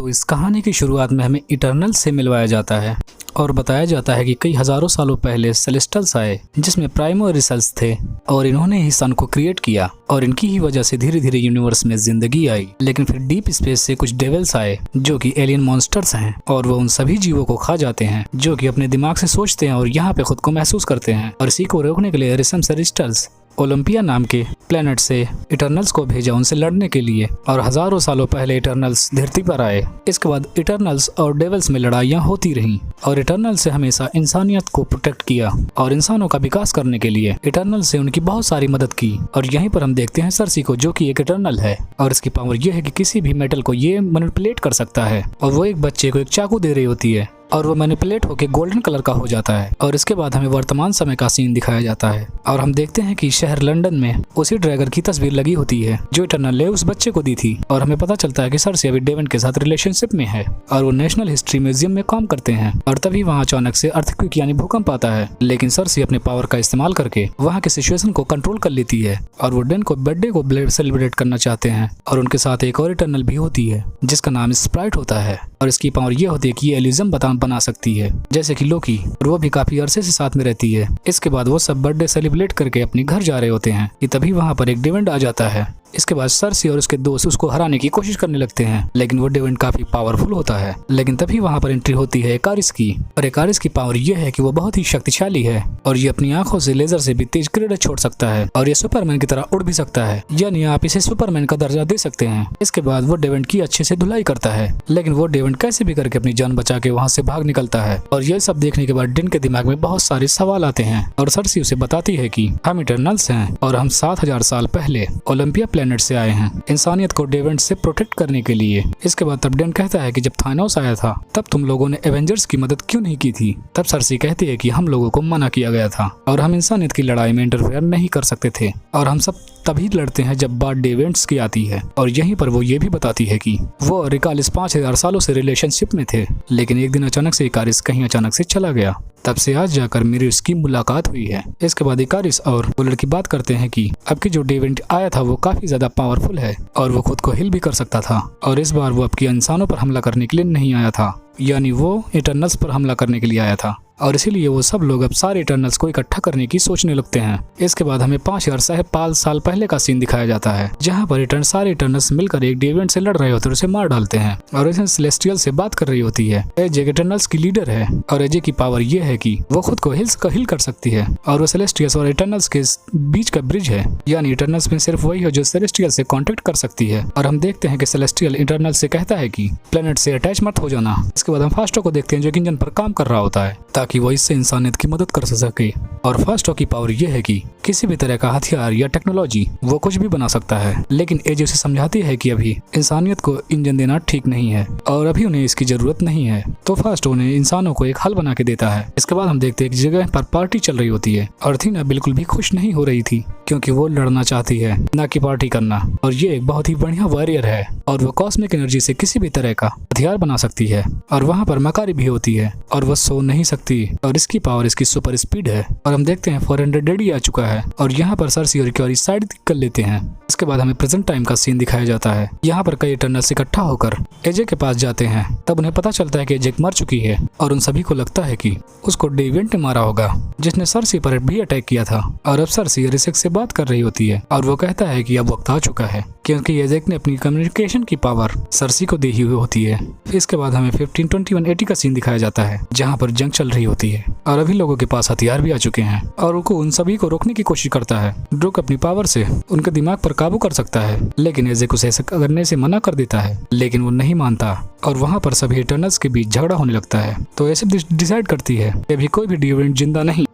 तो इस कहानी की शुरुआत में हमें इटर्नल से मिलवाया जाता है और बताया जाता है कि कई हजारों सालों पहले सेलेस्टल्स आए जिसमें प्राइमोरिसल्स थे और इन्होंने ही सन को क्रिएट किया और इनकी ही वजह से धीरे धीरे यूनिवर्स में जिंदगी आई। लेकिन फिर डीप स्पेस से कुछ डेविल्स आए जो कि एलियन मॉन्स्टर्स हैं और वो उन सभी जीवों को खा जाते हैं जो कि अपने दिमाग से सोचते हैं और यहाँ पे खुद को महसूस करते हैं। और इसी को रोकने के लिए एरिसम सेलेस्टल्स ओलंपिया नाम के प्लेनेट से इटर्नल्स को भेजा उनसे लड़ने के लिए और हजारों सालों पहले इटर्नल्स धरती पर आए। इसके बाद इटर्नल्स और डेविल्स में लड़ाइयाँ होती रहीं और इटर्नल से हमेशा इंसानियत को प्रोटेक्ट किया और इंसानों का विकास करने के लिए इटर्नल से उनकी बहुत सारी मदद की। और यहीं पर हम देखते हैं सर्सी को जो कि एक इटर्नल है और इसकी पावर यह है कि किसी भी मेटल को ये मैनिपुलेट कर सकता है। और वो एक बच्चे को एक चाकू दे रही होती है और वो मैनिपुलेट होकर गोल्डन कलर का हो जाता है। और इसके बाद हमें वर्तमान समय का सीन दिखाया जाता है और हम देखते हैं कि शहर लंदन में उसी ड्रैगन की तस्वीर लगी होती है जो इटर्नल ने उस बच्चे को दी थी। और हमें पता चलता है कि सर्सी अभी डेवन के साथ रिलेशनशिप में है और वो नेशनल हिस्ट्री म्यूजियम में काम करते हैं। और तभी वहाँ अचानक से अर्थक्वेक यानी भूकंप आता है, लेकिन सर्सी अपने पावर का इस्तेमाल करके वहाँ की सिचुएशन को कंट्रोल कर लेती है और वो डेन को बर्थडे को सेलिब्रेट करना चाहते हैं। और उनके साथ एक और इटर्नल भी होती है जिसका नाम स्प्राइट होता है और इसकी पावर ये होती है कि ये एल्यूजन बना सकती है जैसे कि लोकी, और वो भी काफी अरसे से साथ में रहती है। इसके बाद वो सब बर्थडे सेलिब्रेट करके अपने घर जा रहे होते हैं कि तभी वहाँ पर एक डेविड आ जाता है। इसके बाद सर्सी और उसके दोस्त उसको हराने की कोशिश करने लगते हैं, लेकिन वो डेविड काफी पावरफुल होता है। लेकिन तभी वहाँ पर एंट्री होती है एकारिस की और एकारिस की पावर यह है कि वो बहुत ही शक्तिशाली है और ये अपनी आंखों से लेजर से भी तेज किरणें छोड़ सकता है और ये सुपरमैन की तरह उड़ भी सकता है, यानी आप इसे सुपरमैन का दर्जा दे सकते हैं। इसके बाद वो डेविड की अच्छे से धुलाई करता है, लेकिन वो डेविड कैसे भी करके अपनी जान बचा के वहाँ से भाग निकलता है। और ये सब देखने के बाद डिन के दिमाग में बहुत सारे सवाल आते हैं और सर्सी उसे बताती है कि हम इटर्नल्स हैं और हम 7000 साल पहले ओलंपिया प्लेनेट से आए हैं इंसानियत को डेविड से प्रोटेक्ट करने के लिए। इसके बाद तब डेन कहता है कि जब थानोस आया था तब तुम लोगों ने एवेंजर्स की मदद क्यों नहीं की थी। तब सर्सी कहती है कि हम लोगों को मना किया गया था और हम इंसानियत की लड़ाई में इंटरफेयर नहीं कर सकते थे और हम सब तभी लड़ते हैं जब बात डेविड्स की आती है। और यहीं पर वो ये भी बताती है कि वो और इकारिस 5000 सालों से रिलेशनशिप में थे, लेकिन एक दिन अचानक से इकारिस कहीं अचानक से चला गया। तब से आज जाकर मेरी उसकी मुलाकात हुई है। इसके बाद इकारिस और वो लड़की बात करते हैं कि अब की जो डेविड आया था वो काफी ज्यादा पावरफुल है और वो खुद को हिल भी कर सकता था और इस बार वो अब की इंसानों पर हमला करने के लिए नहीं आया था, यानी वो इटर्नल्स पर हमला करने के लिए आया था। और इसीलिए वो सब लोग अब सारे इटर्नल्स को इकट्ठा करने की सोचने लगते हैं। इसके बाद हमें 5000 साल पहले का सीन दिखाया जाता है जहाँ पर सारे इटर्नल्स मिलकर एक डेविड से लड़ रहे होते हैं, उसे मार डालते हैं और इसे सेलेस्टियल से बात कर रही होती है। एजे इटर्नल्स की लीडर है और एजे की पावर ये है कि वो खुद को हिल कर सकती है और वो सेलेस्टियल्स और इटर्नल्स के बीच का ब्रिज है, यानी इटर्नल्स में सिर्फ वही है जो सेलेस्टियल से कॉन्टेक्ट कर सकती है। और हम देखते हैं कि सेलेस्टियल इटर्नल से कहता है कि प्लेनेट से अटैच मत हो जाना। इसके बाद हम फास्टो को देखते हैं जो इंजन पर काम कर रहा होता है ताकि वो इससे इंसानियत की मदद कर सके। और फास्टो की पावर यह है कि किसी भी तरह का हथियार या टेक्नोलॉजी वो कुछ भी बना सकता है, लेकिन एजे उसे समझाती है कि अभी इंसानियत को इंजन देना ठीक नहीं है और अभी उन्हें इसकी जरूरत नहीं है। तो फास्टो उन्हें इंसानों को एक हल बना के देता है। इसके बाद हम देखते हैं एक जगह पर पार्टी चल रही होती है और अथीना बिल्कुल भी खुश नहीं हो रही थी क्योंकि वो लड़ना चाहती है ना कि पार्टी करना। और ये एक बहुत ही बढ़िया वॉरियर है और वो कॉस्मिक एनर्जी से किसी भी तरह का हथियार बना सकती है। और वहाँ पर मकारी भी होती है और वो सो नहीं सकती और इसकी पावर इसकी सुपर स्पीड है। और हम देखते हैं 400 AD आ चुका है और यहाँ पर सर्सी और क्योरी साइड कर लेते हैं। इसके बाद हमें प्रेजेंट टाइम का सीन दिखाया जाता है। यहाँ पर कई इटर्नल्स इकट्ठा होकर एजे के पास जाते हैं। तब उन्हें पता चलता है कि एजे मर चुकी है और उन सभी को लगता है कि उसको डेविड ने मारा होगा जिसने सर्सी पर भी अटैक किया था। और अब सर्सी एरिसेक से बात कर रही होती है और वो कहता है कि अब वक्त आ चुका है क्योंकि एजेक ने अपनी कम्युनिकेशन की पावर सर्सी को दी हुई होती है। इसके बाद हमें 1521 AD का सीन दिखाया जाता है जहाँ पर जंग चल रही होती है और अभी लोगों के पास हथियार भी आ चुके हैं और वो उन सभी को रोकने की कोशिश करता है। ड्रूक अपनी पावर से उनके दिमाग पर काबू कर सकता है, लेकिन एजेक उसे ऐसा करने से मना कर देता है, लेकिन वो नहीं मानता और वहाँ पर सभी इटर्नल्स के बीच झगड़ा होने लगता है। तो ऐसे डिसाइड करती है कि अभी कोई भी डेविड जिंदा नहीं।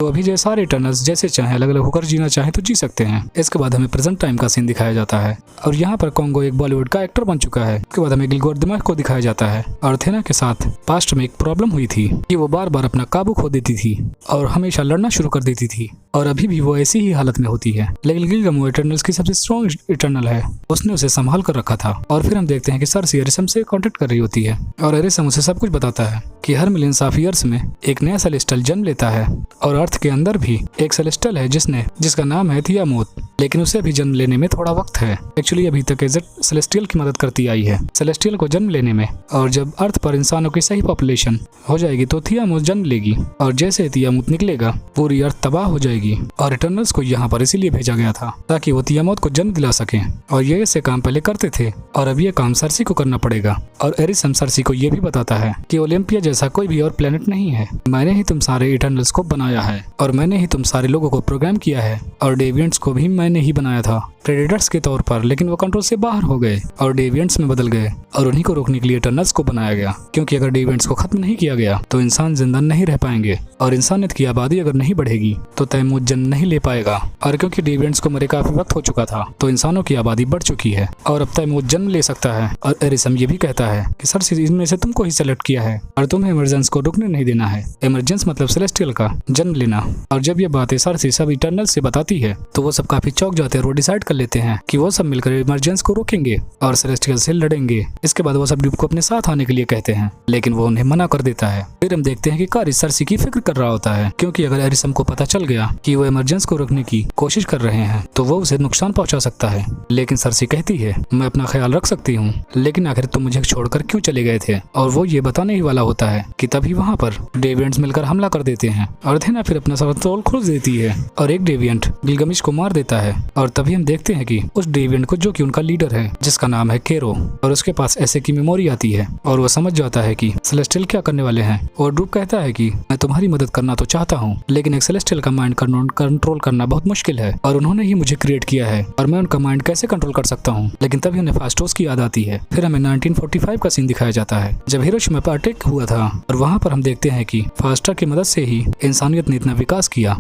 तो अभी जो सारे इटर्नल्स जैसे चाहे अलग अलग होकर जीना चाहे तो जी सकते हैं। इसके बाद हमें प्रेजेंट टाइम का सीन दिखाया जाता है और यहाँ पर कॉन्गो एक बॉलीवुड का एक्टर बन चुका है। इसके बाद हमें गिलगोर दिमाग को दिखाया जाता है और अथेना के साथ पास्ट में एक प्रॉब्लम हुई थी कि वो बार बार अपना काबू खो देती थी और हमेशा लड़ना शुरू कर देती थी और अभी भी वो ऐसी ही हालत में होती है। लेकिन गिलगामेश वो इटर्नल्स की सबसे स्ट्रॉन्ग इटर्नल है, उसने उसे संभाल कर रखा था। और फिर हम देखते हैं कि सरसी एरिसम से कांटेक्ट कर रही होती है और एरिसम उसे सब कुछ बताता है कि हर मिलियंस ऑफ ईयर्स में एक नया सेलेस्टियल जन्म लेता है और अर्थ के अंदर भी एक सेलेस्टियल है जिसका नाम है थियामोथ, लेकिन उसे अभी जन्म लेने में थोड़ा वक्त है। एक्चुअली अभी तक सेलेस्टियल की मदद करती आई है सेलेस्टियल को जन्म लेने में, और जब अर्थ पर इंसानों की सही पॉपुलेशन हो जाएगी तो थियामोथ जन्म लेगी, और जैसे थियामोथ निकलेगा पूरी अर्थ तबाह हो जाएगी। और इटर्नल्स को यहाँ पर इसीलिए भेजा गया था ताकि वो थियामोथ को जन्म दिला सके, और ये ऐसे काम पहले करते थे और अब ये काम सरसी को करना पड़ेगा। और एरिसम सरसी को ये भी बताता है कि ओलंपिया जैसा कोई भी और प्लेनेट नहीं है, मैंने ही तुम सारे इटर्नल्स को बनाया है और मैंने ही तुम सारे लोगों को प्रोग्राम किया है, और डेविएंट्स को भी मैंने ही बनाया था प्रेडेटर्स के तौर पर, लेकिन वो कंट्रोल से बाहर हो गए और डेविएंट्स में बदल गए, और उन्हीं को रोकने के लिए इटर्नल्स को बनाया गया, क्योंकि अगर डेविएंट्स को खत्म नहीं किया गया तो इंसान जिंदा नहीं रह पाएंगे, और इंसानियत की आबादी अगर नहीं बढ़ेगी तो तैमूर जन्म नहीं ले पाएगा। और क्योंकि डेविएंट्स को मरे काफी वक्त हो चुका था तो इंसानों की आबादी बढ़ चुकी है और अब तैमूर जन्म ले सकता है। और एरिसम ये भी कहता है कि सरसी इनमें से तुमको ही सेलेक्ट किया है और तुम्हें इमरजेंस को रुकने नहीं देना है। इमरजेंस मतलब सेलेस्टियल का जन्म लेना। और जब ये बातें सरसी सब इटर्नल से बताती है तो वो सब काफी चौंक जाते हैं और वो डिसाइड कर लेते हैं कि वो सब मिलकर इमरजेंस को रोकेंगे और सेलेस्टियल से लड़ेंगे। इसके बाद वो सब ड्यूब को अपने साथ आने के लिए कहते हैं, लेकिन वो उन्हें मना कर देता है। फिर हम देखते हैं कि कारिस सरसी की फिक्र कर रहा होता है, क्योंकि अगर एरिसम को पता चल गया कि वो इमरजेंस को रोकने की कोशिश कर रहे हैं तो वो उसे नुकसान पहुंचा सकता है। लेकिन सरसी कहती है मैं अपना ख्याल रख सकती हूँ, लेकिन आखिर तुम मुझे छोड़कर क्यों चले गए थे। और वो ये बताने ही वाला होता है कि तभी वहाँ पर डेविएंट्स मिलकर हमला कर देते हैं और अथेना फिर अपना कंट्रोल खोल देती है और एक डेविएंट गिलगामेश को मार देता है। और तभी हम देखते हैं कि उस डेविएंट को, जो कि उनका लीडर है जिसका नाम है केरो, और उसके पास ऐसे की मेमोरी आती है और वो समझ जाता है कि सेलेस्टियल क्या करने वाले हैं। और ड्रूप कहता है कि मैं तुम्हारी मदद करना तो चाहता हूँ, लेकिन एक सेलेस्टियल का माइंड कंट्रोल करना बहुत मुश्किल है और उन्होंने ही मुझे क्रिएट किया है और मैं उनका माइंड कैसे कंट्रोल कर सकता हूँ। लेकिन तभी उन्हें फास्टोस की याद आती है। फिर हमें 1945 का सीन दिखाया जाता है जब हिरोशिमा पर अटैक हुआ था, और वहाँ पर हम देखते हैं कि फास्टर की मदद से ही इंसानियत ने इतना विकास किया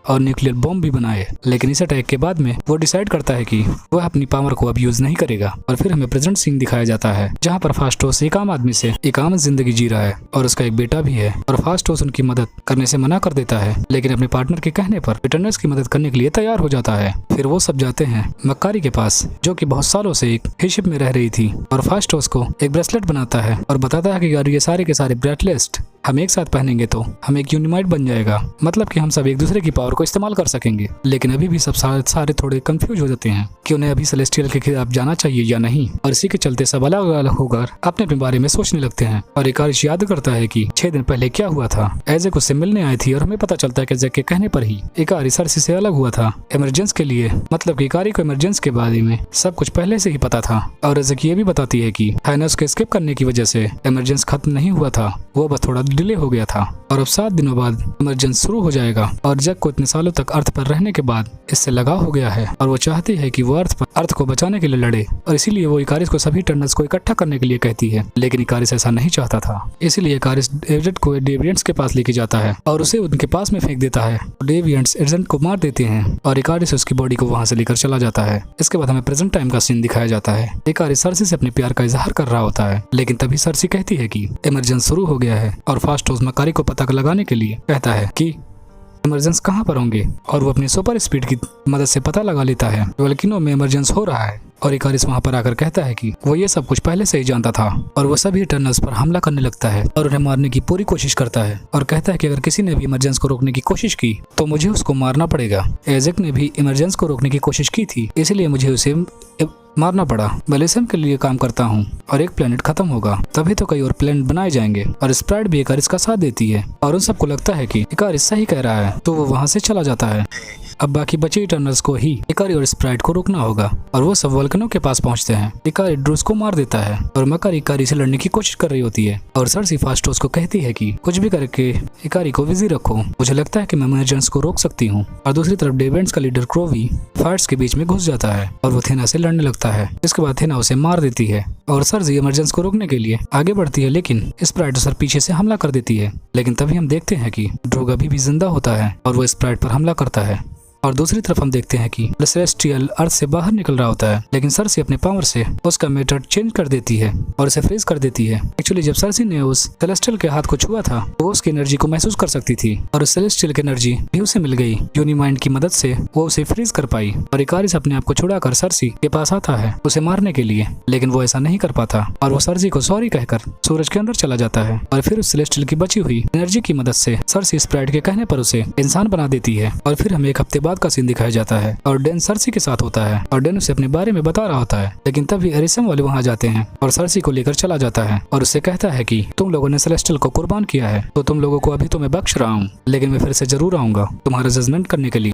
और न्यूक्लियर बॉम्ब भी बनाए। लेकिन इस अटैक के बाद में वो डिसाइड करता है कि वह अपनी पावर को अब यूज नहीं करेगा। और फिर हमें प्रेजेंट सीन दिखाया जाता है जहाँ पर फास्टोस एक आम आदमी से एक आम जिंदगी जी रहा है और उसका एक बेटा भी है, और फास्टोस उनकी मदद करने से मना कर देता है, लेकिन अपने पार्टनर के कहने पर इटर्नल्स की मदद करने के लिए तैयार हो जाता है। फिर वो सब जाते हैं मक्कारी के पास, जो कि बहुत सालों से एक हिशिप में रह रही थी, और फास्टोस को एक ब्रेसलेट बनाता है और बताता है कि यार ये सारे के सारे ब्रेसलेट हम एक साथ पहनेंगे तो हम एक यूनिमाइट बन जाएगा, मतलब कि हम सब एक दूसरे की पावर को इस्तेमाल कर सकेंगे। लेकिन अभी भी सब सारे थोड़े कंफ्यूज हो जाते हैं कि उन्हें अभी सेलेस्टियल के खिलाफ जाना चाहिए या नहीं, और इसी के चलते सब अलग अलग होकर अपने अपने बारे में सोचने लगते हैं। और इकारिस याद करता है कि 6 दिन पहले क्या हुआ था। एजेक उससे मिलने आई थी और हमें पता चलता है कि एजेक के कहने पर ही इकारिस सरसी से अलग हुआ था इमरजेंस के लिए, मतलब कि इकारी को इमरजेंस के बारे में सब कुछ पहले से ही पता था। और एजेक ये भी बताती है कि हाइनस के स्किप करने की वजह से इमरजेंस खत्म नहीं हुआ था, वो बस थोड़ा डिले हो गया था, और अब 7 दिनों बाद इमरजेंस शुरू हो जाएगा। और जैक को इतने सालों तक अर्थ पर रहने के बाद इससे लगाव हो गया है और वो चाहती है कि वो अर्थ को बचाने के लिए लड़े, और इसीलिए वो इकारिस को सभी टर्नल्स को इकट्ठा करने के लिए कहती है। लेकिन इकारिस ऐसा नहीं चाहता था, इसीलिए इकारिस एजेंट को डेविएंट्स के पास लेके जाता है और उसे उनके पास में फेंक देता है। डेविएंट्स एजेंट को मार देते हैं और इकारिस उसकी बॉडी को वहां से लेकर चला जाता है। इसके बाद हमें प्रेजेंट टाइम का सीन दिखाया जाता है। इकारिस सरसी से अपने प्यार का इजहार कर रहा होता है, लेकिन तभी सरसी कहती है कि इमरजेंस शुरू हो गया है, और फास्टोस मकारी को पता लगाने के लिए कहता है कि इमरजेंस कहाँ पर होंगे, और वो अपनी सुपर स्पीड की मदद से पता लगा लेता है वोल्केनो में इमरजेंस हो रहा है। और इकारिस वहाँ पर आकर कहता है कि वो ये सब कुछ पहले से ही जानता था, और वो सभी इटर्नल्स पर हमला करने लगता है और उन्हें मारने की पूरी कोशिश करता है, और कहता है कि अगर किसी ने भी इमरजेंस को रोकने की कोशिश की तो मुझे उसको मारना पड़ेगा। एजेक ने भी इमरजेंस को रोकने की कोशिश की थी, इसलिए मुझे उसे मारना पड़ा। बैलिसम के लिए काम करता हूँ और एक प्लेनेट खत्म होगा तभी तो कई और प्लेनेट बनाए जाएंगे। और स्प्राइट भी इकारिस का साथ देती है और उन सबको लगता है कि इकारिस सही कह रहा है, तो वो वहाँ से चला जाता है। अब बाकी बचे इटर्नल्स को ही इकारी और स्प्राइट को रोकना होगा, और वो सब वोल्केनो के पास पहुंचते हैं। इकारी ड्रूस को मार देता है और मकारी इकारी से लड़ने की कोशिश कर रही होती है, और सरसी फास्टोस को कहती है कि कुछ भी करके इकारी को बिजी रखो, मुझे लगता है कि मैं इमरजेंस को रोक सकती हूँ। और दूसरी तरफ डेविएंट्स का लीडर क्रोवी फाइट्स के बीच में घुस जाता है और वो थेना से लड़ने लगता है। इसके बाद थेना उसे मार देती है और सरसी इमरजेंस को रोकने के लिए आगे बढ़ती है, लेकिन स्प्राइट उसे पीछे से हमला कर देती है। लेकिन तभी हम देखते हैं कि ड्रोग अभी भी जिंदा होता है और वो स्प्राइट पर हमला करता है और दूसरी तरफ हम देखते हैं कि सेलेस्टियल अर्थ से बाहर निकल रहा होता है, लेकिन सर्सी अपने पावर से उसका मेथड चेंज कर देती है और उसे फ्रीज कर देती है। एक्चुअली जब सर्सी ने उस सेलेस्टियल के हाथ को छुआ था तो वो उसकी एनर्जी को महसूस कर सकती थी और उस सेलेस्टियल की एनर्जी भी उसे मिल गई। यूनीमाइंड की मदद से वो उसे फ्रीज कर पाई और इकारिस अपने आप को छुड़ाकर सर्सी के पास आता है उसे मारने के लिए, लेकिन वो ऐसा नहीं कर पाता और वो सर्सी को सॉरी कहकर सूरज के अंदर चला जाता है और फिर उस सेलेस्टियल की बची हुई एनर्जी की मदद से सर्सी स्प्राइट के कहने पर उसे इंसान बना देती है। और फिर हमें एक हफ्ते बाद का सीन दिखाया जाता है और डेन सर्सी के साथ होता है और डेन उसे अपने बारे में बता रहा होता है, लेकिन तभी एरिसम वाले वहाँ जाते हैं और सर्सी को लेकर चला जाता है और उससे कहता है कि तुम लोगों ने सेलेस्टियल को कुर्बान किया है तो तुम लोगों को अभी तो मैं बख्श रहा हूँ, लेकिन मैं फिर से जरूर आऊंगा तुम्हारा जजमेंट करने के लिए।